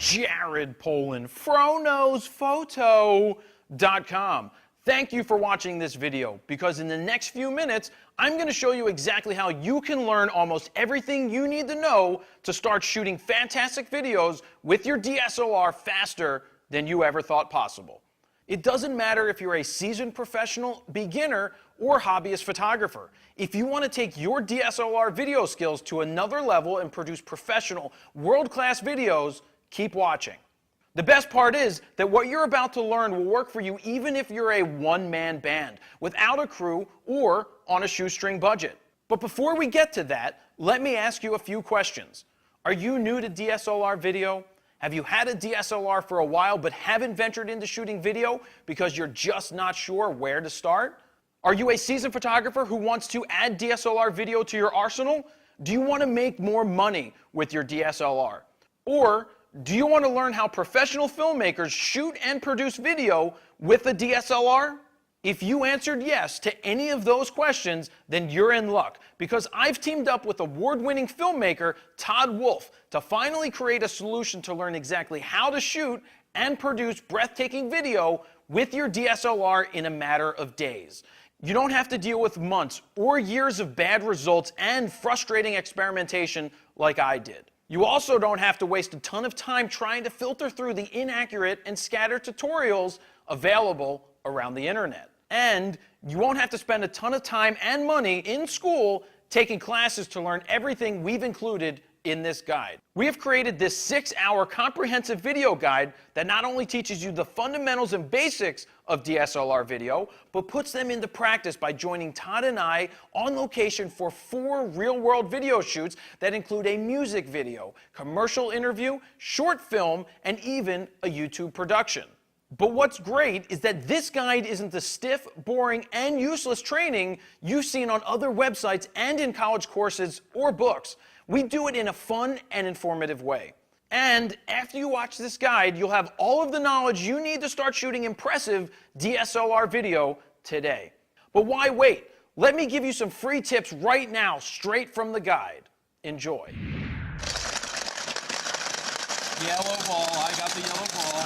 Jared Polin, FroKnowsPhoto.com. Thank you for watching this video, because in the next few minutes, I'm going to show you exactly how you can learn almost everything you need to know to start shooting fantastic videos with your DSLR faster than you ever thought possible. It doesn't matter if you're a seasoned professional, beginner, or hobbyist photographer. If you want to take your DSLR video skills to another level and produce professional, world-class videos, keep watching. The best part is that what you're about to learn will work for you even if you're a one-man band, without a crew or on a shoestring budget. But before we get to that, let me ask you a few questions. Are you new to DSLR video? Have you had a DSLR for a while but haven't ventured into shooting video because you're just not sure where to start? Are you a seasoned photographer who wants to add DSLR video to your arsenal? Do you want to make more money with your DSLR? Or do you want to learn how professional filmmakers shoot and produce video with a DSLR? If you answered yes to any of those questions, then you're in luck, because I've teamed up with award-winning filmmaker Todd Wolfe to finally create a solution to learn exactly how to shoot and produce breathtaking video with your DSLR in a matter of days. You don't have to deal with months or years of bad results and frustrating experimentation like I did. You also don't have to waste a ton of time trying to filter through the inaccurate and scattered tutorials available around the internet. And you won't have to spend a ton of time and money in school taking classes to learn everything we've included in this guide. We have created this 6-hour comprehensive video guide that not only teaches you the fundamentals and basics of DSLR video, but puts them into practice by joining Todd and I on location for 4 real-world video shoots that include a music video, commercial interview, short film, and even a YouTube production. But what's great is that this guide isn't the stiff, boring, and useless training you've seen on other websites and in college courses or books. We do it in a fun and informative way. And after you watch this guide, you'll have all of the knowledge you need to start shooting impressive DSLR video today. But why wait? Let me give you some free tips right now, straight from the guide. Enjoy. Yellow ball. I got the yellow ball.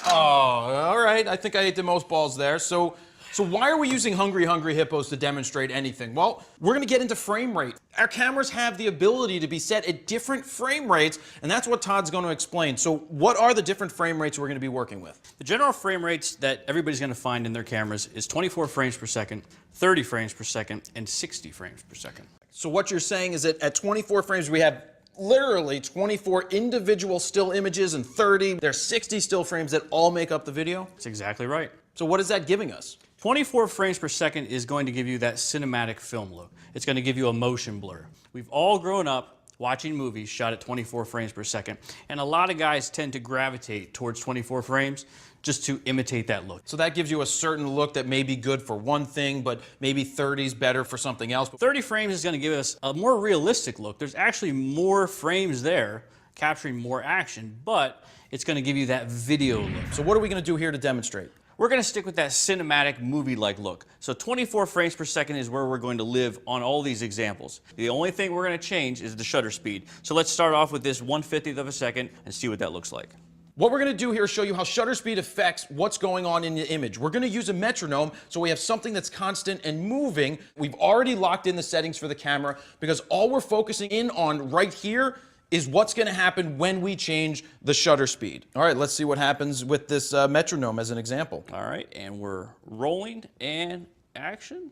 Oh, all right. I think I ate the most balls there. So why are we using Hungry Hippos to demonstrate anything? Well, we're going to get into frame rate. Our cameras have the ability to be set at different frame rates, and that's what Todd's going to explain. So what are the different frame rates we're going to be working with? The general frame rates that everybody's going to find in their cameras is 24 frames per second, 30 frames per second, and 60 frames per second. So what you're saying is that at 24 frames, we have literally 24 individual still images, and 30, there's 60 still frames that all make up the video? That's exactly right. So what is that giving us? 24 frames per second is going to give you that cinematic film look. It's going to give you a motion blur. We've all grown up watching movies shot at 24 frames per second, and a lot of guys tend to gravitate towards 24 frames just to imitate that look. So that gives you a certain look that may be good for one thing, but maybe 30 is better for something else. 30 frames is going to give us a more realistic look. There's actually more frames there, capturing more action, but it's going to give you that video look. So what are we going to do here to demonstrate? We're going to stick with that cinematic movie-like look. So 24 frames per second is where we're going to live on all these examples. The only thing we're going to change is the shutter speed. So let's start off with this 1/50th of a second and see what that looks like. What we're going to do here is show you how shutter speed affects what's going on in the image. We're going to use a metronome, so we have something that's constant and moving. We've already locked in the settings for the camera, because all we're focusing in on right here is what's going to happen when we change the shutter speed. All right, let's see what happens with this metronome as an example. All right, and we're rolling and action.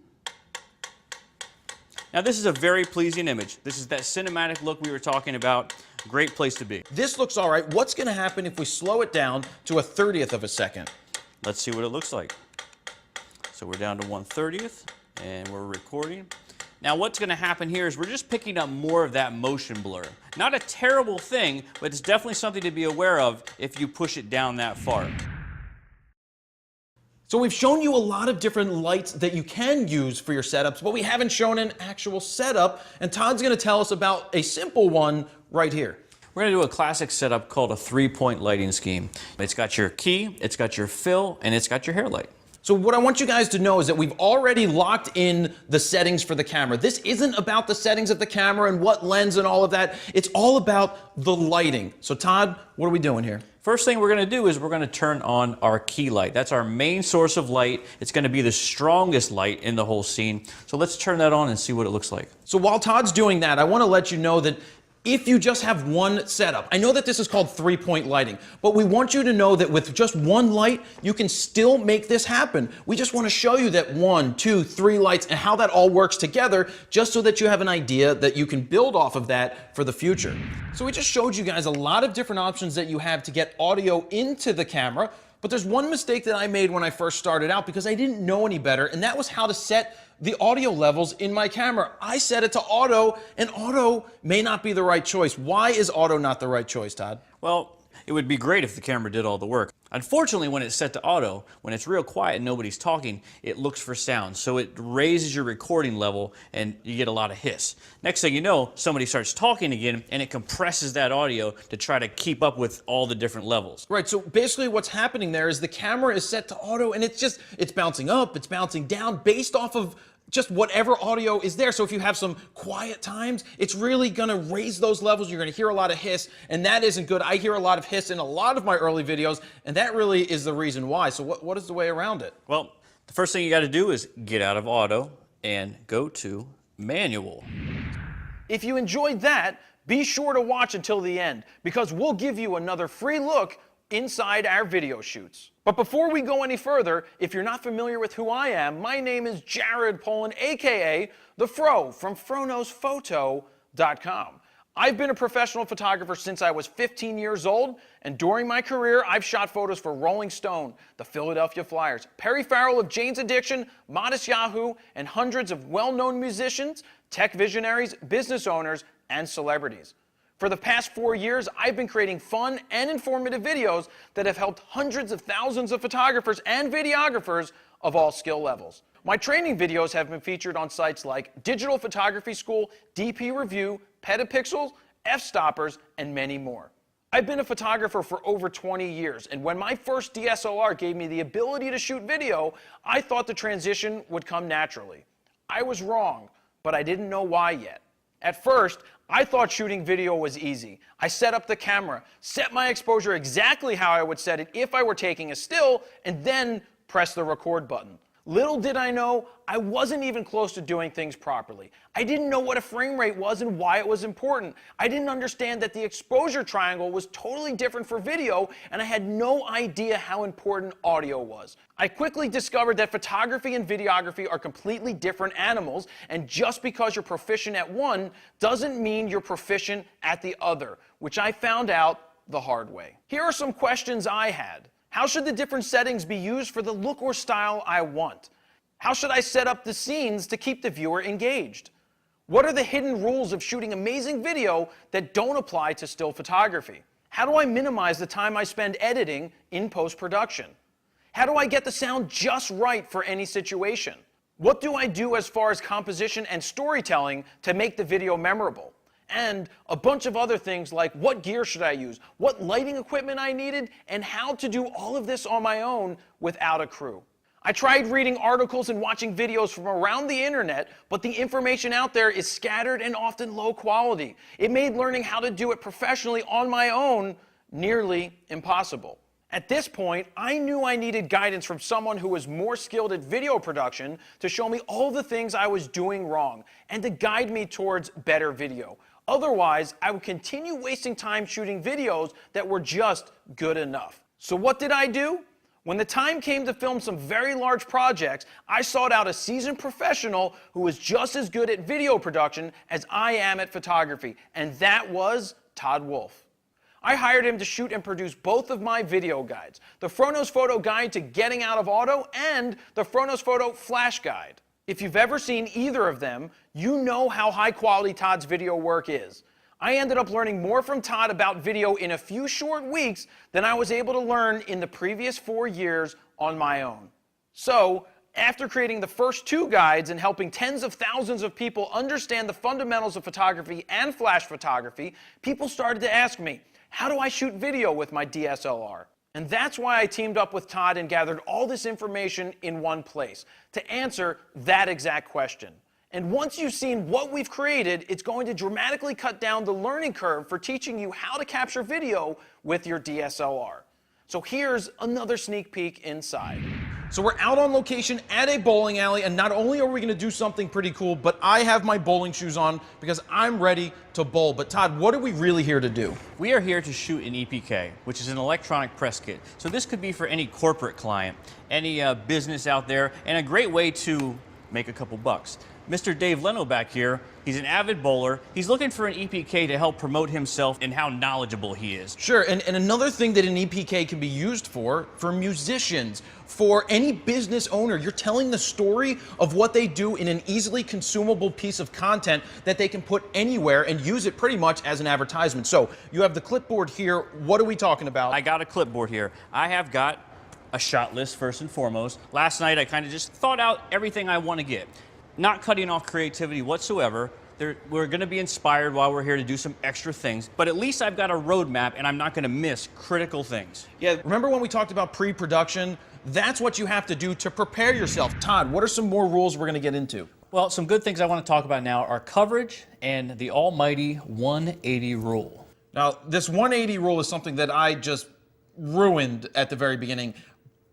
Now this is a very pleasing image. This is that cinematic look we were talking about. Great place to be. This looks all right. What's going to happen if we slow it down to a 30th of a second? Let's see what it looks like. So we're down to 1/30th, and we're recording. Now what's going to happen here is we're just picking up more of that motion blur. Not a terrible thing, but it's definitely something to be aware of if you push it down that far. So we've shown you a lot of different lights that you can use for your setups, but we haven't shown an actual setup, and Todd's going to tell us about a simple one right here. We're going to do a classic setup called a 3-point lighting scheme. It's got your key, it's got your fill, and it's got your hair light. So what I want you guys to know is that we've already locked in the settings for the camera. This isn't about the settings of the camera and what lens and all of that. It's all about the lighting. So Todd, what are we doing here? First thing we're going to do is we're going to turn on our key light. That's our main source of light. It's going to be the strongest light in the whole scene. So let's turn that on and see what it looks like. So while Todd's doing that, I want to let you know that if you just have one setup, I know that this is called 3-point lighting, but we want you to know that with just one light, you can still make this happen. We just want to show you that 1, 2, 3 lights and how that all works together, just so that you have an idea that you can build off of that for the future. So we just showed you guys a lot of different options that you have to get audio into the camera, but there's one mistake that I made when I first started out because I didn't know any better, and that was how to set the audio levels in my camera. I set it to auto, and auto may not be the right choice. Why is auto not the right choice, Todd? Well, it would be great if the camera did all the work. Unfortunately, when it's set to auto, when it's real quiet and nobody's talking, it looks for sound. So it raises your recording level and you get a lot of hiss. Next thing you know, somebody starts talking again and it compresses that audio to try to keep up with all the different levels. Right, so basically what's happening there is the camera is set to auto and it's bouncing up, it's bouncing down based off of just whatever audio is there. So if you have some quiet times, it's really gonna raise those levels. You're gonna hear a lot of hiss, and that isn't good. I hear a lot of hiss in a lot of my early videos, and that really is the reason why. So what is the way around it? Well, the first thing you gotta do is get out of auto and go to manual. If you enjoyed that, be sure to watch until the end, because we'll give you another free look inside our video shoots. But before we go any further, if you're not familiar with who I am, my name is Jared Poland, aka The Fro from FroKnowsPhoto.com. I've been a professional photographer since I was 15 years old, and during my career, I've shot photos for Rolling Stone, the Philadelphia Flyers, Perry Farrell of Jane's Addiction, Modest Yahoo, and hundreds of well-known musicians, tech visionaries, business owners, and celebrities. For the past 4 years, I've been creating fun and informative videos that have helped hundreds of thousands of photographers and videographers of all skill levels. My training videos have been featured on sites like Digital Photography School, DP Review, Petapixels, F-Stoppers, and many more. I've been a photographer for over 20 years, and when my first DSLR gave me the ability to shoot video, I thought the transition would come naturally. I was wrong, but I didn't know why yet. At first, I thought shooting video was easy. I set up the camera, set my exposure exactly how I would set it if I were taking a still, and then press the record button. Little did I know, I wasn't even close to doing things properly. I didn't know what a frame rate was and why it was important. I didn't understand that the exposure triangle was totally different for video, and I had no idea how important audio was. I quickly discovered that photography and videography are completely different animals, and just because you're proficient at one doesn't mean you're proficient at the other, which I found out the hard way. Here are some questions I had. How should the different settings be used for the look or style I want? How should I set up the scenes to keep the viewer engaged? What are the hidden rules of shooting amazing video that don't apply to still photography? How do I minimize the time I spend editing in post-production? How do I get the sound just right for any situation? What do I do as far as composition and storytelling to make the video memorable? And a bunch of other things like what gear should I use, what lighting equipment I needed, and how to do all of this on my own without a crew. I tried reading articles and watching videos from around the internet, but the information out there is scattered and often low quality. It made learning how to do it professionally on my own nearly impossible. At this point, I knew I needed guidance from someone who was more skilled at video production to show me all the things I was doing wrong and to guide me towards better video. Otherwise, I would continue wasting time shooting videos that were just good enough. So what did I do? When the time came to film some very large projects, I sought out a seasoned professional who was just as good at video production as I am at photography, and that was Todd Wolf. I hired him to shoot and produce both of my video guides, the Froknows Photo Guide to Getting Out of Auto and the Froknows Photo Flash Guide. If you've ever seen either of them, you know how high quality Todd's video work is. I ended up learning more from Todd about video in a few short weeks than I was able to learn in the previous 4 years on my own. So, after creating the first 2 guides and helping tens of thousands of people understand the fundamentals of photography and flash photography, people started to ask me, how do I shoot video with my DSLR? And that's why I teamed up with Todd and gathered all this information in one place to answer that exact question. And once you've seen what we've created, it's going to dramatically cut down the learning curve for teaching you how to capture video with your DSLR. So here's another sneak peek inside. So we're out on location at a bowling alley, and not only are we going to do something pretty cool, but I have my bowling shoes on because I'm ready to bowl. But Todd, what are we really here to do? We are here to shoot an EPK, which is an electronic press kit. So this could be for any corporate client, any business out there, and a great way to make a couple bucks. Mr. Dave Leno back here, he's an avid bowler. He's looking for an EPK to help promote himself and how knowledgeable he is. Sure, and another thing that an EPK can be used for musicians, for any business owner. You're telling the story of what they do in an easily consumable piece of content that they can put anywhere and use it pretty much as an advertisement. So you have the clipboard here. What are we talking about? I got a clipboard here. I have got a shot list first and foremost. Last night I kind of just thought out everything I want to get. Not cutting off creativity whatsoever. We're going to be inspired while we're here to do some extra things, but at least I've got a roadmap and I'm not going to miss critical things. Yeah, remember when we talked about pre-production? That's what you have to do to prepare yourself. Todd, what are some more rules we're going to get into? Well, some good things I want to talk about now are coverage and the almighty 180 rule. Now, this 180 rule is something that I just ruined at the very beginning,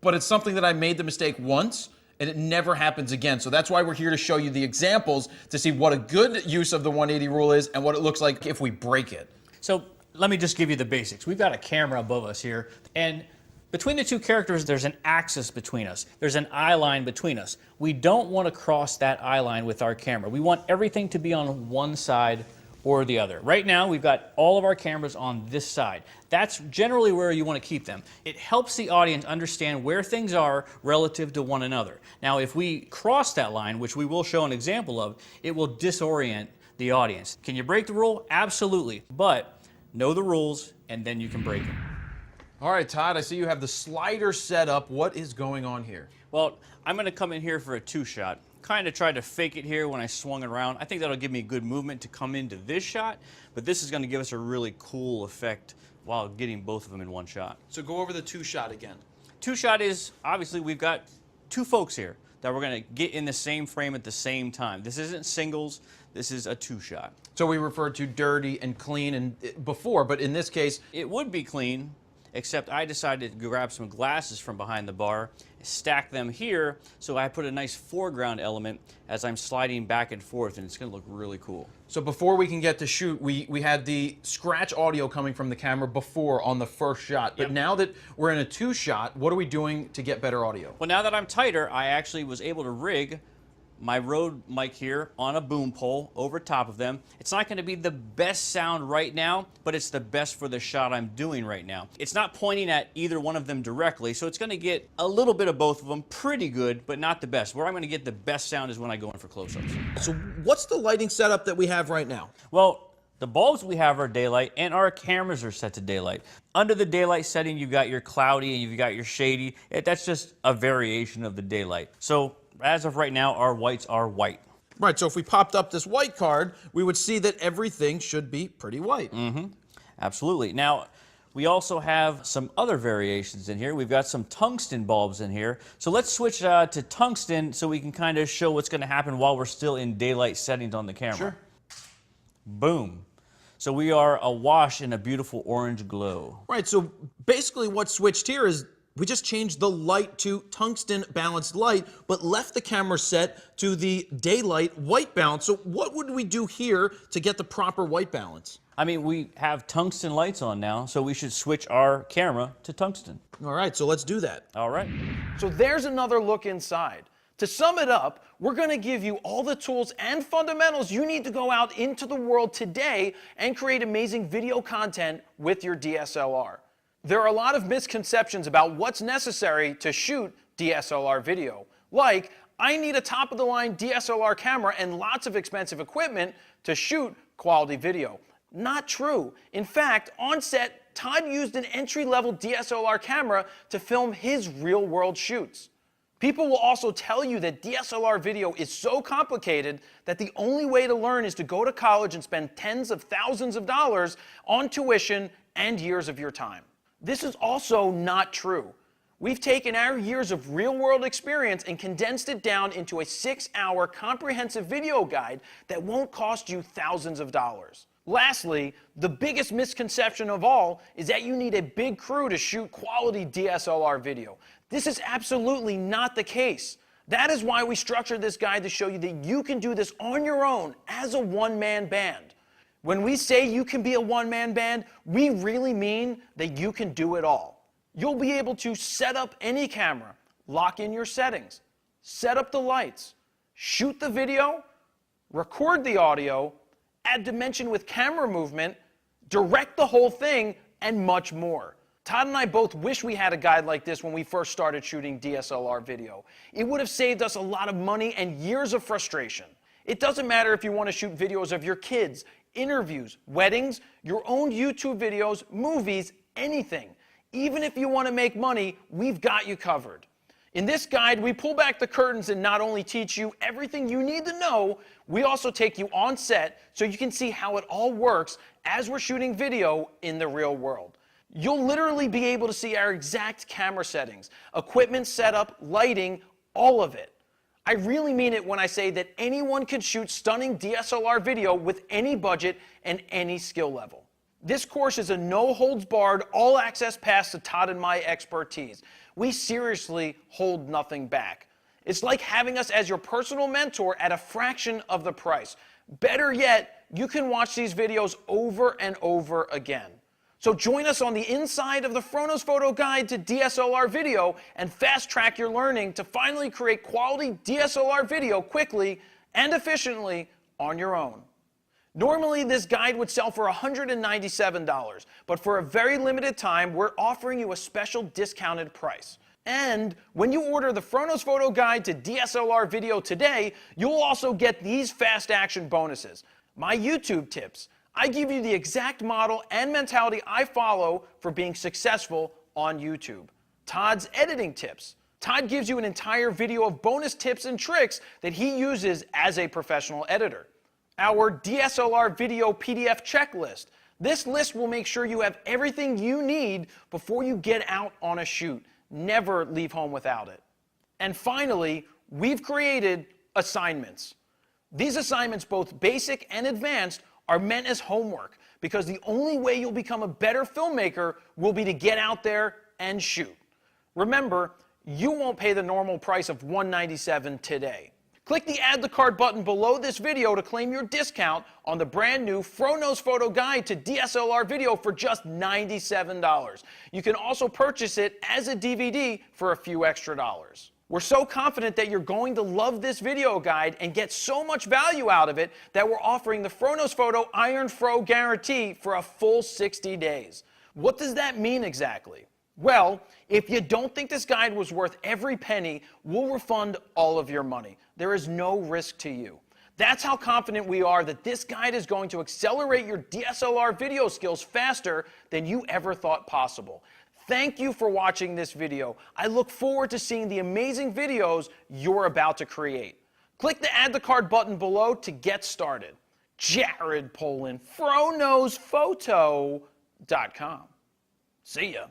but it's something that I made the mistake once, and it never happens again. So that's why we're here to show you the examples to see what a good use of the 180 rule is and what it looks like if we break it. So let me just give you the basics. We've got a camera above us here, and between the two characters, there's an axis between us. There's an eye line between us. We don't want to cross that eye line with our camera. We want everything to be on one side or the other. Right now, we've got all of our cameras on this side. That's generally where you want to keep them. It helps the audience understand where things are relative to one another. Now, if we cross that line, which we will show an example of, it will disorient the audience. Can you break the rule? Absolutely. But know the rules, and then you can break them. All right, Todd, I see you have the slider set up. What is going on here? Well, I'm going to come in here for a two-shot. Kind of tried to fake it here when I swung it around. I think that'll give me good movement to come into this shot, but this is going to give us a really cool effect while getting both of them in one shot. So go over the two-shot again. Two-shot is, obviously, we've got two folks here that we're going to get in the same frame at the same time. This isn't singles. This is a two-shot. So we referred to dirty and clean and before, but in this case, it would be clean, except I decided to grab some glasses from behind the bar, stack them here, so I put a nice foreground element as I'm sliding back and forth, and it's going to look really cool. So before we can get to shoot, we had the scratch audio coming from the camera before on the first shot. But now that we're in a two-shot, what are we doing to get better audio? Well, now that I'm tighter, I actually was able to rig my Rode mic here on a boom pole over top of them. It's not going to be the best sound right now, but it's the best for the shot I'm doing right now. It's not pointing at either one of them directly, so it's going to get a little bit of both of them pretty good, but not the best. Where I'm going to get the best sound is when I go in for close-ups. So what's the lighting setup that we have right now? Well, the bulbs we have are daylight, and our cameras are set to daylight. Under the daylight setting, you've got your cloudy and you've got your shady. That's just a variation of the daylight. So as of right now, our whites are white. Right, so if we popped up this white card, we would see that everything should be pretty white. Mm-hmm. Absolutely. Now, we also have some other variations in here. We've got some tungsten bulbs in here. So let's switch to tungsten so we can kind of show what's going to happen while we're still in daylight settings on the camera. Sure. Boom. So we are awash in a beautiful orange glow. Right, so basically what switched here is we just changed the light to tungsten balanced light, but left the camera set to the daylight white balance. So what would we do here to get the proper white balance? I mean, we have tungsten lights on now, so we should switch our camera to tungsten. All right, so let's do that. All right. So there's another look inside. To sum it up, we're going to give you all the tools and fundamentals you need to go out into the world today and create amazing video content with your DSLR. There are a lot of misconceptions about what's necessary to shoot DSLR video. Like, I need a top-of-the-line DSLR camera and lots of expensive equipment to shoot quality video. Not true. In fact, on set, Todd used an entry-level DSLR camera to film his real-world shoots. People will also tell you that DSLR video is so complicated that the only way to learn is to go to college and spend tens of thousands of dollars on tuition and years of your time. This is also not true. We've taken our years of real-world experience and condensed it down into a 6-hour comprehensive video guide that won't cost you thousands of dollars. Lastly, the biggest misconception of all is that you need a big crew to shoot quality DSLR video. This is absolutely not the case. That is why we structured this guide to show you that you can do this on your own as a one-man band. When we say you can be a one-man band, we really mean that you can do it all. You'll be able to set up any camera, lock in your settings, set up the lights, shoot the video, record the audio, add dimension with camera movement, direct the whole thing, and much more. Todd and I both wish we had a guide like this when we first started shooting DSLR video. It would have saved us a lot of money and years of frustration. It doesn't matter if you want to shoot videos of your kids, interviews, weddings, your own YouTube videos, movies, anything. Even if you want to make money, we've got you covered. In this guide, we pull back the curtains and not only teach you everything you need to know, we also take you on set so you can see how it all works as we're shooting video in the real world. You'll literally be able to see our exact camera settings, equipment setup, lighting, all of it. I really mean it when I say that anyone can shoot stunning DSLR video with any budget and any skill level. This course is a no-holds-barred, all-access pass to Todd and my expertise. We seriously hold nothing back. It's like having us as your personal mentor at a fraction of the price. Better yet, you can watch these videos over and over again. So join us on the inside of the Fronos Photo Guide to DSLR video and fast-track your learning to finally create quality DSLR video quickly and efficiently on your own. Normally, this guide would sell for $197, but for a very limited time, we're offering you a special discounted price. And when you order the Fronos Photo Guide to DSLR video today, you'll also get these fast action bonuses. My YouTube tips. I give you the exact model and mentality I follow for being successful on YouTube. Todd's editing tips. Todd gives you an entire video of bonus tips and tricks that he uses as a professional editor. Our DSLR video PDF checklist. This list will make sure you have everything you need before you get out on a shoot. Never leave home without it. And finally, we've created assignments. These assignments, both basic and advanced, are meant as homework because the only way you'll become a better filmmaker will be to get out there and shoot. Remember, you won't pay the normal price of $197 today. Click the Add to Cart button below this video to claim your discount on the brand new Fronos Photo Guide to DSLR video for just $97. You can also purchase it as a DVD for a few extra dollars. We're so confident that you're going to love this video guide and get so much value out of it that we're offering the Fronos Photo Iron Fro Guarantee for a full 60 days. What does that mean exactly? Well, if you don't think this guide was worth every penny, we'll refund all of your money. There is no risk to you. That's how confident we are that this guide is going to accelerate your DSLR video skills faster than you ever thought possible. Thank you for watching this video. I look forward to seeing the amazing videos you're about to create. Click the Add to Cart button below to get started. Jared Polin, FronosPhoto.com. See ya.